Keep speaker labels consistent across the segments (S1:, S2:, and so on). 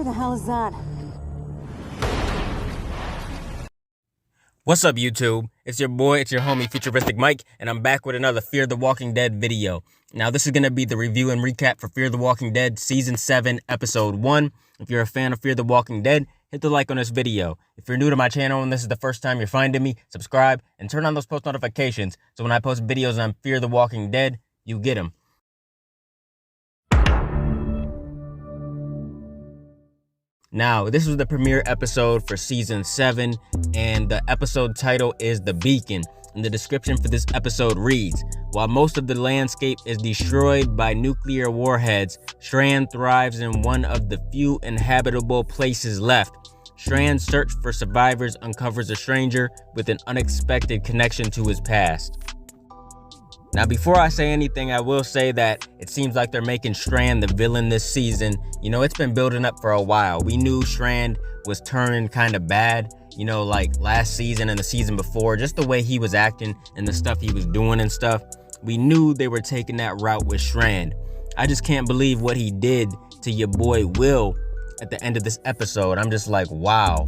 S1: the hell is that?
S2: What's up, YouTube? It's your boy, it's your homie, FuturisticMike, and I'm back with another Fear the Walking Dead video. Now, this is going to be the review and recap for Fear the Walking Dead Season 7, Episode 1. If you're a fan of Fear the Walking Dead, hit the like on this video. If you're new to my channel and this is the first time you're finding me, subscribe and turn on those post notifications so when I post videos on Fear the Walking Dead, you get them. Now, this was the premiere episode for Season 7, and the episode title is The Beacon. And the description for this episode reads, while most of the landscape is destroyed by nuclear warheads, Strand thrives in one of the few inhabitable places left. Strand's search for survivors uncovers a stranger with an unexpected connection to his past. Now, before I say anything, I will say that it seems like they're making Strand the villain this season. You know, it's been building up for a while. We knew Strand was turning kind of bad, you know, like last season and the season before, just the way he was acting and the stuff he was doing and stuff. We knew they were taking that route with Strand. I just can't believe what he did to your boy Will at the end of this episode. I'm just like, wow.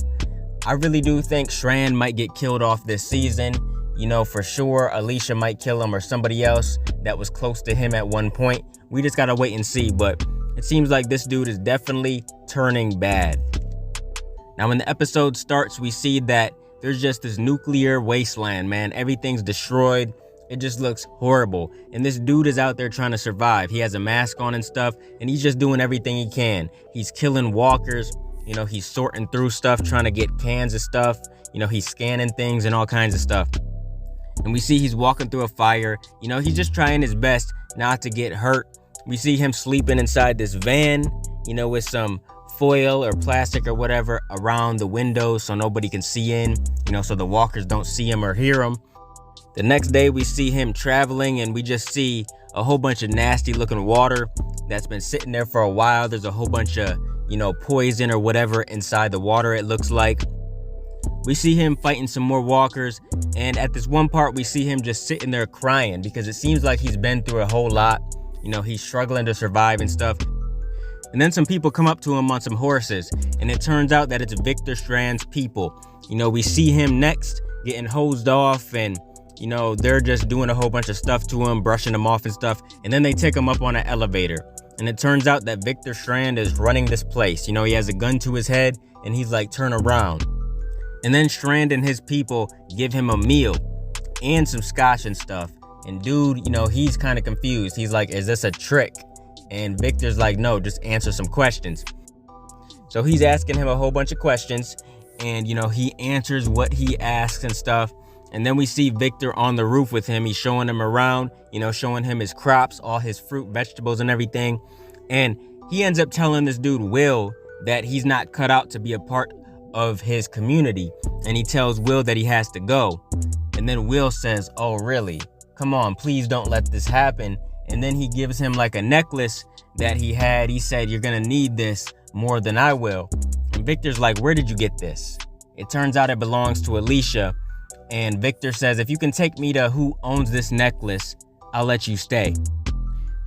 S2: I really do think Strand might get killed off this season. You know, for sure, Alicia might kill him or somebody else that was close to him at one point. We just gotta wait and see, but it seems like this dude is definitely turning bad. Now, when the episode starts, we see that there's just this nuclear wasteland, man. Everything's destroyed. It just looks horrible. And this dude is out there trying to survive. He has a mask on and stuff, and he's just doing everything he can. He's killing walkers. You know, he's sorting through stuff, trying to get cans of stuff. You know, he's scanning things and all kinds of stuff. And we see he's walking through a fire. You know, he's just trying his best not to get hurt. We see him sleeping inside this van, you know, with some foil or plastic or whatever around the windows so nobody can see in, you know, so the walkers don't see him or hear him. The next day we see him traveling and we just see a whole bunch of nasty looking water that's been sitting there for a while. There's a whole bunch of, you know, poison or whatever inside the water, it looks like. We see him fighting some more walkers, and at this one part we see him just sitting there crying because it seems like he's been through a whole lot. You know, he's struggling to survive and stuff. And then some people come up to him on some horses, and it turns out that it's Victor Strand's people. You know, we see him next getting hosed off, and you know, they're just doing a whole bunch of stuff to him, brushing him off and stuff, and then they take him up on an elevator. And it turns out that Victor Strand is running this place. You know, he has a gun to his head, and he's like, turn around. And then Strand and his people give him a meal and some scotch and stuff. And dude, you know, he's kind of confused. He's like, is this a trick? And Victor's like, no, just answer some questions. So he's asking him a whole bunch of questions. And, you know, he answers what he asks and stuff. And then we see Victor on the roof with him. He's showing him around, you know, showing him his crops, all his fruit, vegetables and everything. And he ends up telling this dude, Will, that he's not cut out to be a part of his community, and he tells Will that he has to go. And then Will says, oh really, come on, please don't let this happen. And then he gives him like a necklace that he had. He said, you're gonna need this more than I will. And Victor's like, where did you get this? It turns out it belongs to Alicia. And Victor says, if you can take me to who owns this necklace, I'll let you stay.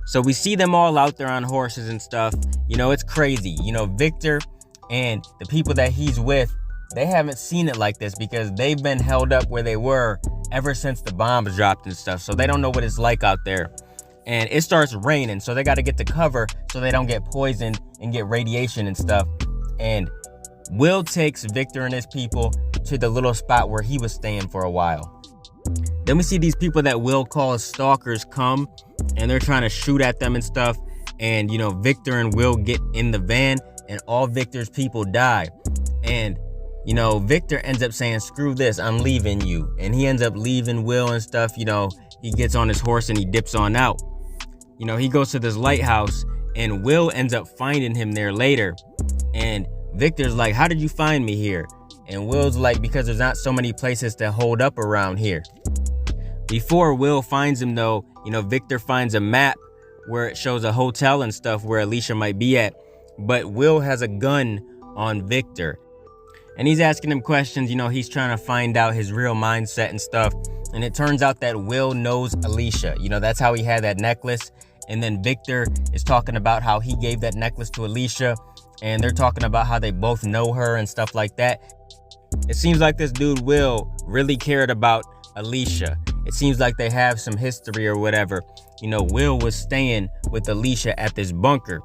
S2: So we see them all out there on horses and stuff. You know, it's crazy. You know, Victor and the people that he's with, they haven't seen it like this because they've been held up where they were ever since the bombs dropped and stuff. So they don't know what it's like out there. And it starts raining, so they got to get to cover so they don't get poisoned and get radiation and stuff. And Will takes Victor and his people to the little spot where he was staying for a while. Then we see these people that Will calls stalkers come, and they're trying to shoot at them and stuff. And, you know, Victor and Will get in the van, and all Victor's people die. And, you know, Victor ends up saying, screw this, I'm leaving you. And he ends up leaving Will and stuff. You know, he gets on his horse and he dips on out. You know, he goes to this lighthouse, and Will ends up finding him there later. And Victor's like, how did you find me here? And Will's like, because there's not so many places to hold up around here. Before Will finds him though, you know, Victor finds a map where it shows a hotel and stuff where Alicia might be at. But Will has a gun on Victor. And he's asking him questions, you know, he's trying to find out his real mindset and stuff. And it turns out that Will knows Alicia. You know, that's how he had that necklace. And then Victor is talking about how he gave that necklace to Alicia. and they're talking about how they both know her and stuff like that. It seems like this dude Will really cared about Alicia. It seems like they have some history or whatever. You know, Will was staying with Alicia at this bunker.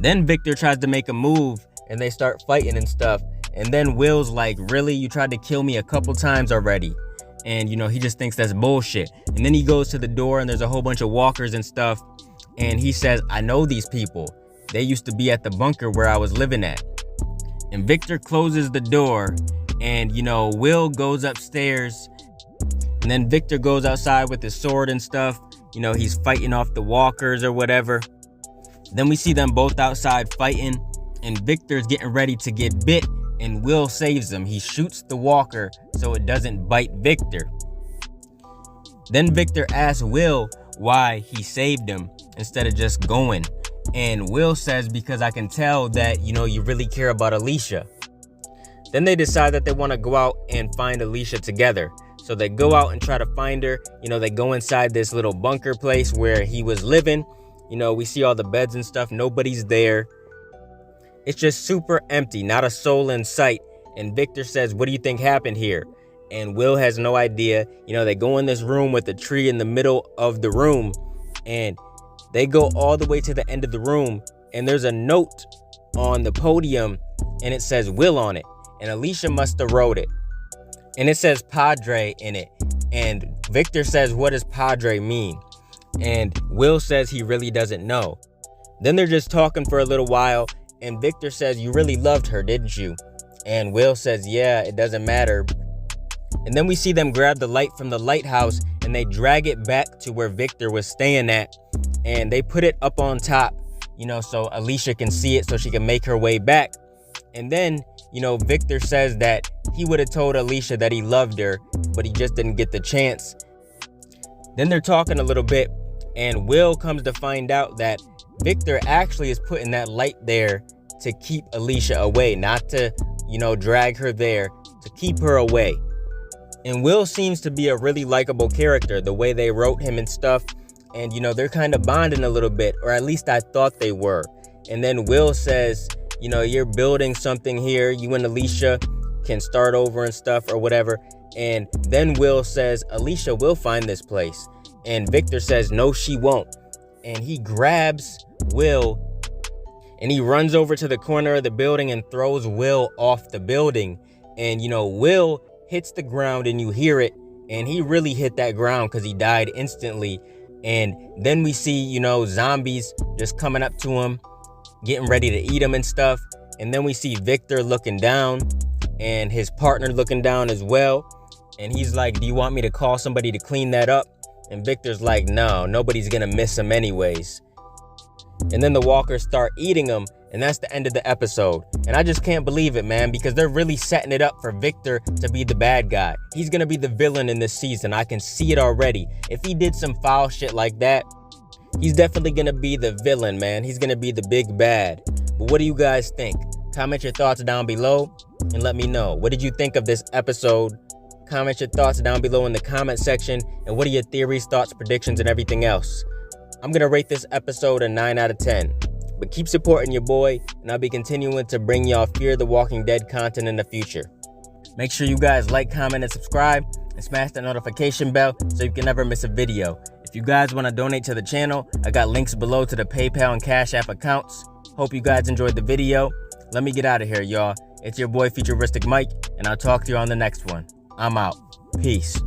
S2: Then Victor tries to make a move and they start fighting and stuff. And then Will's like, really? You tried to kill me a couple times already. And, you know, he just thinks that's bullshit. And then he goes to the door and there's a whole bunch of walkers and stuff. And he says, I know these people. They used to be at the bunker where I was living at. And Victor closes the door and, you know, Will goes upstairs. And then Victor goes outside with his sword and stuff. You know, he's fighting off the walkers or whatever. Then we see them both outside fighting. And Victor's getting ready to get bit. And Will saves him. He shoots the walker so it doesn't bite Victor. Then Victor asks Will why he saved him instead of just going. And Will says, because I can tell that, you know, you really care about Alicia. Then they decide that they want to go out and find Alicia together. So they go out and try to find her. You know, they go inside this little bunker place where he was living. You know, we see all the beds and stuff. Nobody's there. It's just super empty, not a soul in sight. And Victor says, what do you think happened here? And Will has no idea. You know, they go in this room with a tree in the middle of the room. And they go all the way to the end of the room. And there's a note on the podium. And it says Will on it. And Alicia must have wrote it. And it says Padre in it. And Victor says, what does Padre mean? And Will says he really doesn't know. Then they're just talking for a little while. And Victor says, you really loved her, didn't you? And Will says, yeah, it doesn't matter. And then we see them grab the light from the lighthouse and they drag it back to where Victor was staying at. And they put it up on top, you know, so Alicia can see it so she can make her way back. And then, you know, Victor says that he would have told Alicia that he loved her, but he just didn't get the chance. Then they're talking a little bit and Will comes to find out that Victor actually is putting that light there to keep Alicia away, not to, you know, drag her there, to keep her away. And Will seems to be a really likable character, the way they wrote him and stuff. And, you know, they're kind of bonding a little bit, or at least I thought they were. And then Will says, you know, you're building something here. You and Alicia can start over and stuff or whatever. And then Will says, Alicia will find this place. And Victor says, no, she won't. And he grabs Will and he runs over to the corner of the building and throws Will off the building. And, you know, Will hits the ground and you hear it. And he really hit that ground because he died instantly. And then we see, you know, zombies just coming up to him, getting ready to eat him and stuff. And then we see Victor looking down and his partner looking down as well. And he's like, do you want me to call somebody to clean that up? And Victor's like, no, nobody's gonna miss him anyways. And then the walkers start eating him, and that's the end of the episode. And I just can't believe it, man, because they're really setting it up for Victor to be the bad guy. He's gonna be the villain in this season. I can see it already. If he did some foul shit like that, he's definitely gonna be the villain, man. He's gonna be the big bad. But what do you guys think? Comment your thoughts down below and let me know. What did you think of this episode? Comment your thoughts down below in the comment section. And what are your theories, thoughts, predictions, and everything else? I'm going to rate this episode a 9 out of 10. But keep supporting your boy, and I'll be continuing to bring y'all Fear the Walking Dead content in the future. Make sure you guys like, comment, and subscribe, and smash the notification bell so you can never miss a video. If you guys want to donate to the channel, I got links below to the PayPal and Cash App accounts. Hope you guys enjoyed the video. Let me get out of here, y'all. It's your boy, FuturisticMike, and I'll talk to you on the next one. I'm out. Peace.